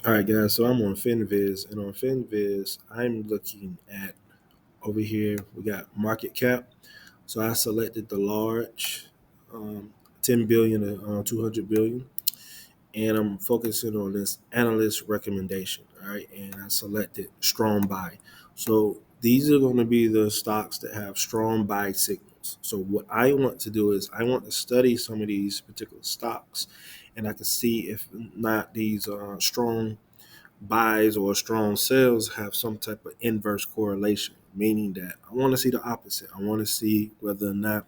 All right, guys. So I'm on FinViz, and on FinViz, I'm looking at over here. We got market cap. So I selected the large, 10 billion to 200 billion, and I'm focusing on this analyst recommendation. All right, and I selected strong buy. So these are going to be the stocks that have strong buy signals. So what I want to do is I want to study some of these particular stocks, and I can see if not these strong buys or strong sales have some type of inverse correlation, meaning that I want to see the opposite. I want to see whether or not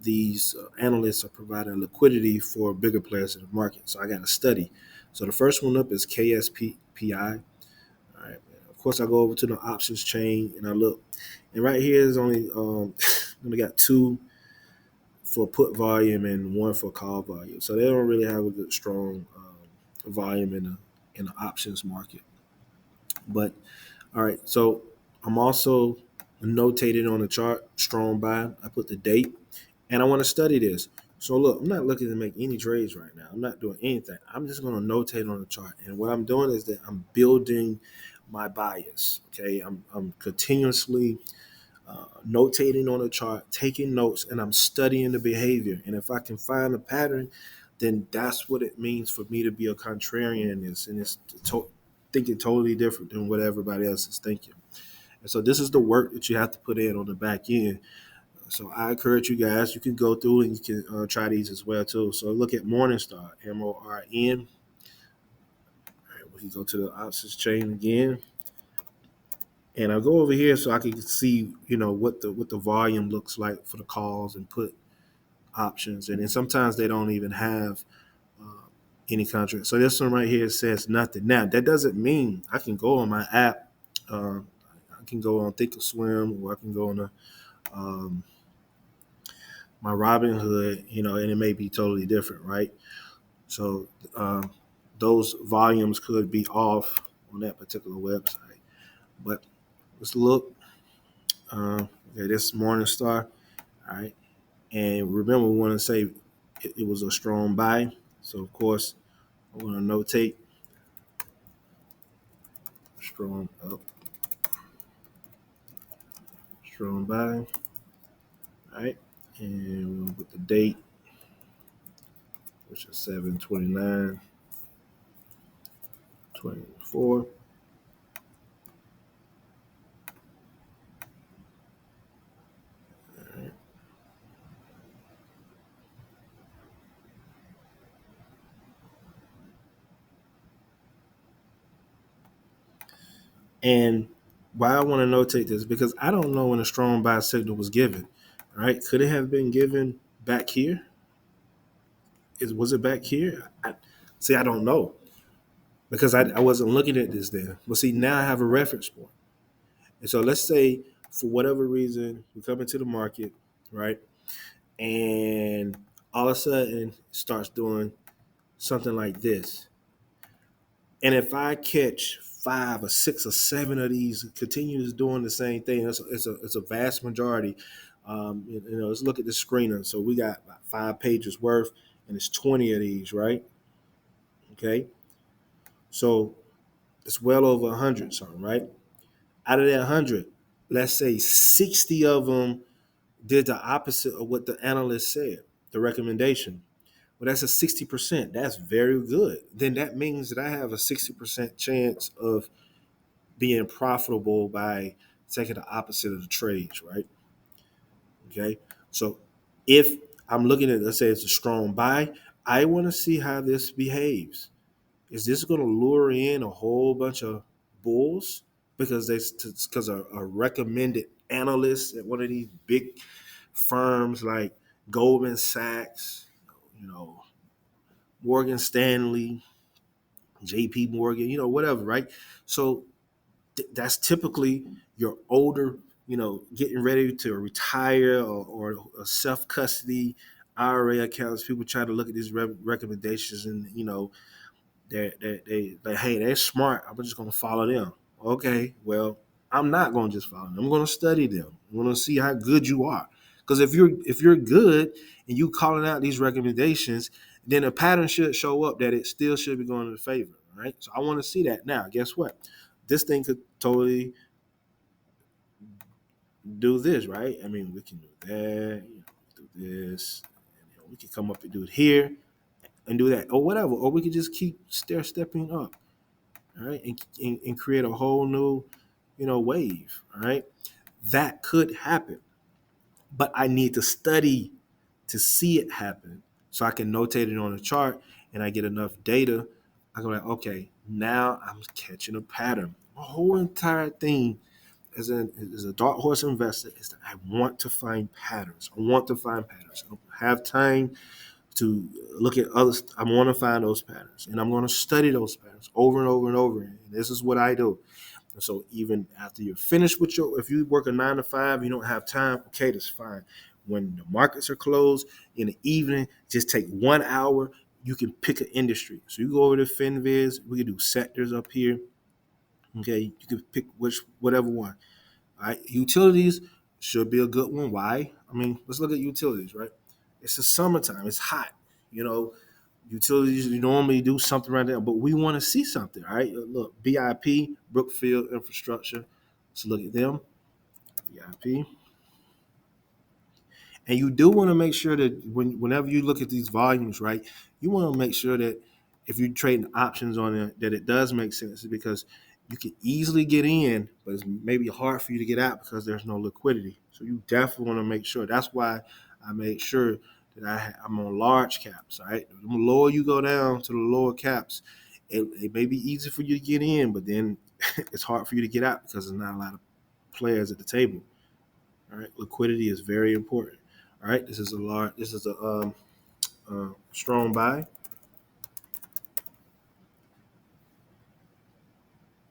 these analysts are providing liquidity for bigger players in the market. So I got to study. So the first one up is KSPI. All right. Of course, I go over to the options chain and I look, and right here is only only got two for put volume and one for call volume. So they don't really have a good strong volume in the options market. But all right, so I'm also notated on the chart, strong buy. I put the date, and I want to study this. So look, I'm not looking to make any trades right now. I'm not doing anything. I'm just going to notate on the chart, and what I'm doing is that I'm building my bias. Okay, I'm continuously notating on the chart, taking notes, and I'm studying the behavior. And if I can find a pattern, then that's what it means for me to be a contrarian in this, and it's thinking totally different than what everybody else is thinking. And so this is the work that you have to put in on the back end. So I encourage you guys, you can go through and you can try these as well too. So look at Morningstar, MORN. All right, we can go to the options chain again. And I'll go over here so I can see, what the volume looks like for the calls and put options. And then sometimes they don't even have uh, any contract. So this one right here says nothing. Now that doesn't mean I can go on my app. I can go on Thinkorswim, or I can go on um, my Robinhood, and it may be totally different, right? So those volumes could be off on that particular website. But let's look. Okay, this is Morningstar. All right. And remember, we want to say it was a strong buy. So, of course, I want to notate strong up, strong buy. All right. And we'll put the date, which is 7/29/24. And why I want to notate this, because I don't know when a strong buy signal was given. All right. Could it have been given back here? Was it back here? See, I don't know because I wasn't looking at this then. But see, now I have a reference point. And so let's say for whatever reason we come into the market, right? And all of a sudden it starts doing something like this. And if I catch five or six or seven of these continues doing the same thing, it's a vast majority. Let's look at the screener. So we got about 5 pages worth, and it's 20 of these, right? Okay, so it's well over 100 something, right? Out of that 100, let's say 60 of them did the opposite of what the analyst said, the recommendation. Well, that's a 60%. That's very good. Then that means that I have a 60% chance of being profitable by taking the opposite of the trades, right? Okay. So if I'm looking at, let's say it's a strong buy, I want to see how this behaves. Is this going to lure in a whole bunch of bulls because a recommended analyst at one of these big firms like Goldman Sachs, you know, Morgan Stanley, JP Morgan, whatever, right? So that's typically your older, getting ready to retire or self custody IRA accounts. People try to look at these recommendations and, they hey, they're smart. I'm just gonna follow them. Okay, well, I'm not gonna just follow them. I'm gonna study them. I'm gonna see how good you are. Because if you're good and you calling out these recommendations, then a pattern should show up that it still should be going in favor, All right. So I want to see that. Now, guess what? This thing could totally do this, right? I mean, we can do that, do this, and we can come up and do it here and do that, or whatever. Or we could just keep stair stepping up, all right, and create a whole new, wave, all right? That could happen, but I need to study to see it happen so I can notate it on a chart and I get enough data. I go like, okay, now I'm catching a pattern. The whole entire thing as a dark horse investor is that I want to find patterns. I want to find patterns. I don't have time to look at others. I want to find those patterns, and I'm going to study those patterns over and over and over. And this is what I do. And so even after you're finished with if you work a 9 to 5, you don't have time. Okay, that's fine. When the markets are closed in the evening, just take 1 hour. You can pick an industry. So you go over to FinViz. We can do sectors up here. Okay, you can pick whatever one. All right, utilities should be a good one. Why? I mean, let's look at utilities, right? It's the summertime. It's hot. You know, utilities you normally do something right there, but we want to see something. All right, look, BIP, Brookfield Infrastructure. Let's look at them. BIP. And you do want to make sure that whenever you look at these volumes, right, you want to make sure that if you're trading options on it, that it does make sense because you can easily get in, but it's maybe hard for you to get out because there's no liquidity. So you definitely want to make sure. That's why I made sure that I'm on large caps. All right, the lower you go down to the lower caps, it may be easy for you to get in, but then it's hard for you to get out because there's not a lot of players at the table. All right, liquidity is very important. All right, this is a large. This is a strong buy,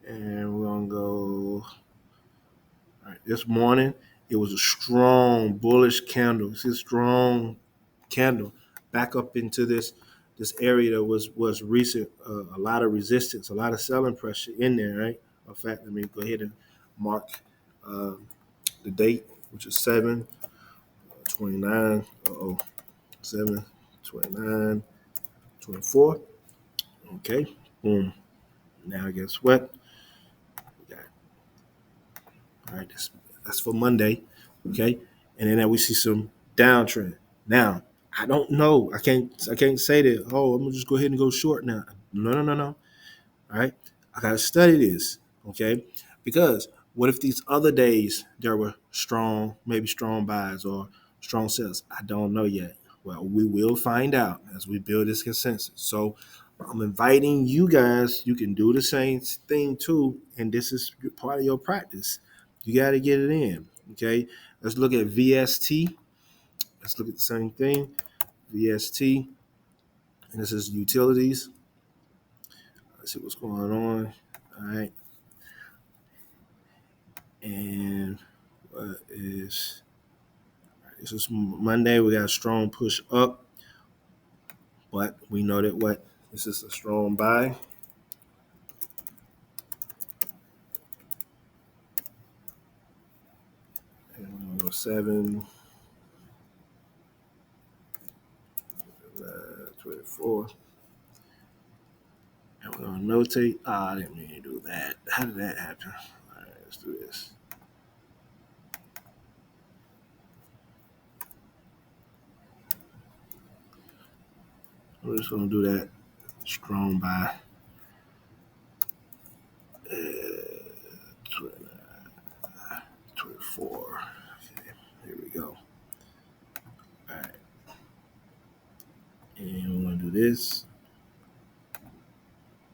and we're gonna go. All right, this morning it was a strong bullish candle. It's a strong candle back up into this area that was recent. A lot of resistance, a lot of selling pressure in there. Right. In fact, let me go ahead and mark uh, the date, which is 7/29. Oh, 7/29/24. Okay, boom. Now guess what? We got all right. That's for Monday. Okay, and then we see some downtrend. Now I don't know. I can't say that. Oh, I'm gonna just go ahead and go short now. No, no, no, no. All right, I gotta study this. Okay, because what if these other days there were strong, maybe strong buys or strong sells? I don't know yet. Well, we will find out as we build this consensus. So I'm inviting you guys. You can do the same thing too, and this is part of your practice. You got to get it in. Okay, let's look at VST. Let's look at the same thing. VST, and this is utilities. Let's see what's going on. All right, and what is this is Monday. We got a strong push up, but we know that what this is a strong buy. And we're gonna go 7/24. And we're gonna notate. I didn't mean to do that. How did that happen? All right, let's do this. We're just gonna do that strong buy. 24. Okay, here we go. All right, and we're gonna do this.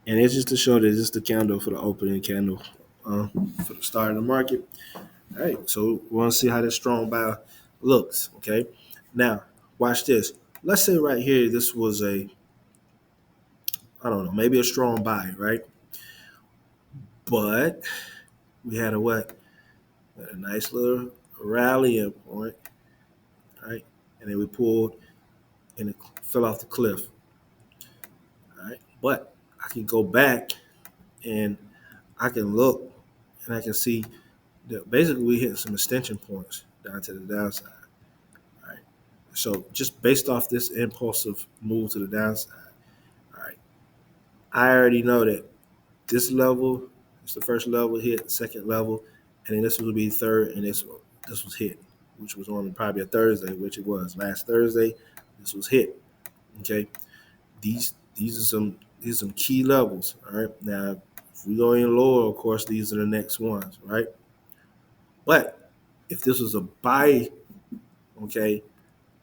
And it's just to show that this is the candle for the opening candle for the start of the market. All right, so we want to see how this strong buy looks. Okay, now watch this. Let's say right here, this was I don't know, maybe a strong buy, right? But we had a what? A nice little rallying point, right? And then we pulled and it fell off the cliff, all right? But I can go back and I can look and I can see that basically we hit some extension points down to the downside. All right. So just based off this impulsive move to the downside, all right. I already know that this level is the first level hit, second level, and then this will be third, and this was hit, which was on probably a Thursday, which it was last Thursday. This was hit. Okay, these are some key levels. All right, now if we go in lower, of course, these are the next ones, right? But if this was a buy, okay,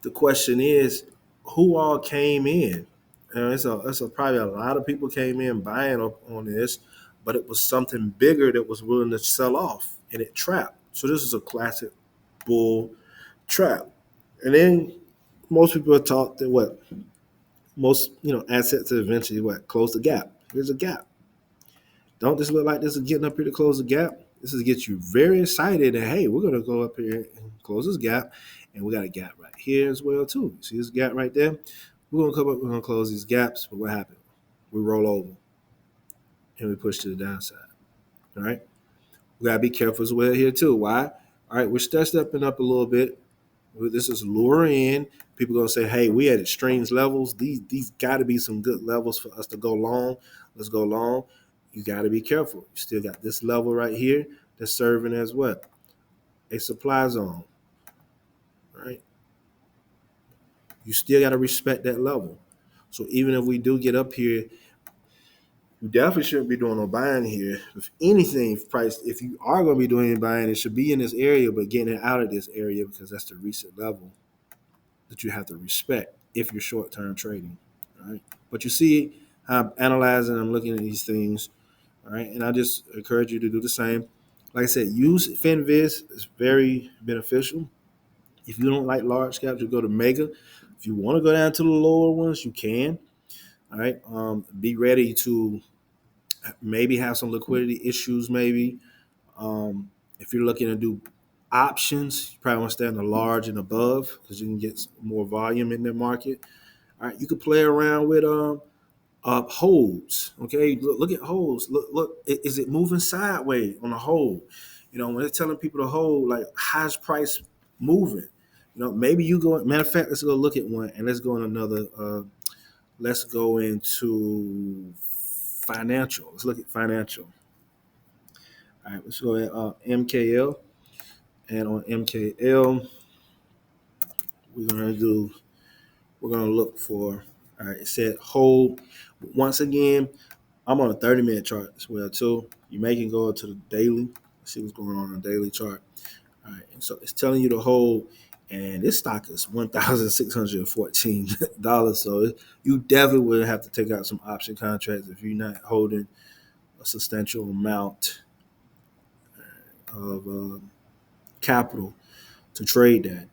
the question is, who all came in? Probably a lot of people came in buying up on this, but it was something bigger that was willing to sell off, and it trapped. So this is a classic bull trap. And then most people are taught that what most assets eventually what close the gap. Here's a gap. Don't this look like this is getting up here to close the gap? This is get you very excited that hey, we're gonna go up here and close this gap, and we got a gap right here as well too. See this gap right there? We're gonna come up, we're gonna close these gaps, but what happened? We roll over and we push to the downside. All right, we gotta be careful as well here too. Why? All right, we're stepping up a little bit. This is lure in. People gonna say, "Hey, we at extremes levels. These got to be some good levels for us to go long. Let's go long." You got to be careful. You still got this level right here that's serving as what a supply zone, right? You still got to respect that level. So even if we do get up here, you definitely shouldn't be doing no buying here. If anything, price, if you are going to be doing any buying, it should be in this area, but getting it out of this area because that's the recent level that you have to respect if you're short term trading. Right? But you see how I'm analyzing, I'm looking at these things, all right, and I just encourage you to do the same. Like I said, use FinViz. It's very beneficial. If you don't like large caps, you go to Mega. If you want to go down to the lower ones, you can. All right. Be ready to maybe have some liquidity issues. Maybe if you're looking to do options, you probably want to stay on the large and above because you can get more volume in the market. All right. You could play around with holds. Okay, look at holds. Look, is it moving sideways on a hold? You know, when they're telling people to hold, like how's price moving? You know, maybe you go. Matter of fact, let's go look at one, and let's go in another. Let's go into financial. Let's look at financial. All right, let's go at MKL, and on MKL, we're gonna do. We're gonna look for. All right, it said hold. Once again, I'm on a 30-minute chart as well too. You may can go to the daily, see what's going on the daily chart. All right, and so it's telling you to hold, and this stock is $1,614. So you definitely would have to take out some option contracts if you're not holding a substantial amount of capital to trade that.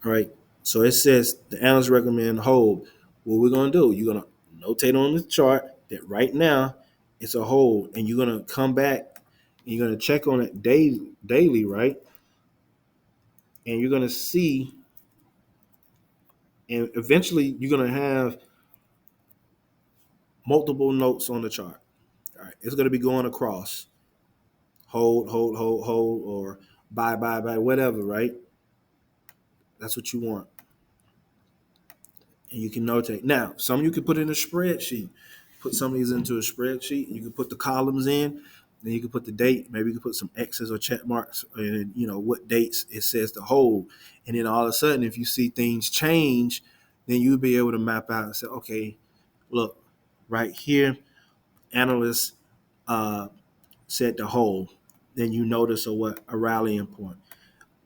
All right. So it says the analysts recommend hold. What we're gonna do? You're gonna notate on the chart that right now it's a hold, and you're gonna come back and you're gonna check on it daily, right? And you're gonna see, and eventually you're gonna have multiple notes on the chart. All right, it's gonna be going across hold, or buy, whatever, right? That's what you want. And you can notate. Now, some you can put in a spreadsheet. Put some of these into a spreadsheet, and you can put the columns in. Then you can put the date. Maybe you can put some X's or check marks, and what dates it says to hold. And then all of a sudden, if you see things change, then you'll be able to map out and say, okay, look, right here, analysts uh, said to hold. Then you notice a rallying point.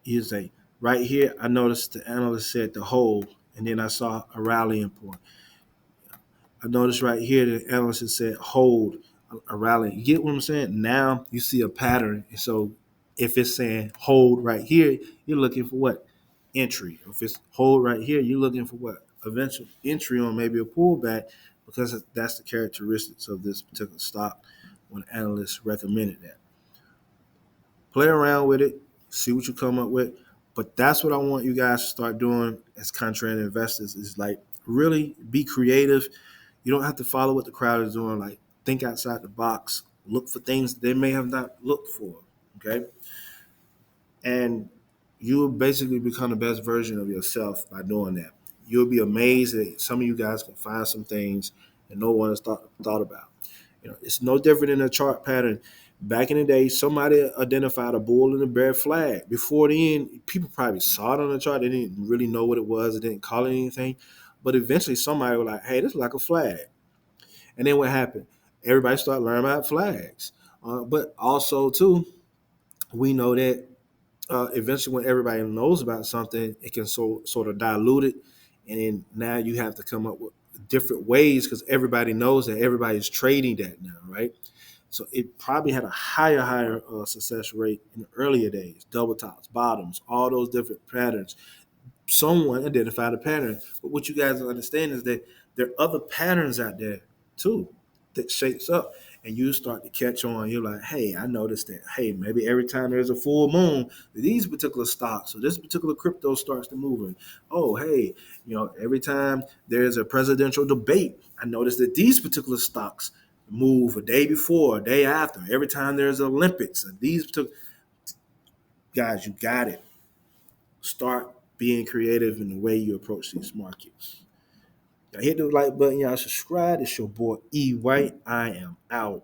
You say, right here, I noticed the analyst said to hold, and then I saw a rallying point. I noticed right here the analyst said hold a rally. You get what I'm saying? Now you see a pattern. And so if it's saying hold right here, you're looking for what? Entry. If it's hold right here, you're looking for what? Eventual entry on maybe a pullback because that's the characteristics of this particular stock when analysts recommended that. Play around with it, see what you come up with. But that's what I want you guys to start doing as contrarian investors is like really be creative. You don't have to follow what the crowd is doing. Like think outside the box, look for things they may have not looked for. Okay, and you will basically become the best version of yourself by doing that. You'll be amazed that some of you guys can find some things and no one has thought about. It's no different in a chart pattern. Back in the day, somebody identified a bull and a bear flag. Before then, people probably saw it on the chart. They didn't really know what it was. It didn't call it anything. But eventually, somebody was like, "Hey, this is like a flag." And then what happened? Everybody started learning about flags. But also, too, we know that eventually, when everybody knows about something, it can sort of dilute it, and then now you have to come up with different ways because everybody knows that everybody's trading that now, right? So it probably had a higher success rate in the earlier days. Double tops, bottoms, all those different patterns. Someone identified a pattern. But what you guys understand is that there are other patterns out there too that shapes up. And you start to catch on. You're like, hey, I noticed that. Hey, maybe every time there's a full moon, these particular stocks or this particular crypto starts to move. And oh, hey, every time there's a presidential debate, I noticed that these particular stocks move a day before, a day after. Every time there's Olympics, and these particular guys, you got it. Start being creative in the way you approach these markets. Y'all hit the like button. Y'all subscribe. It's your boy E White. I am out.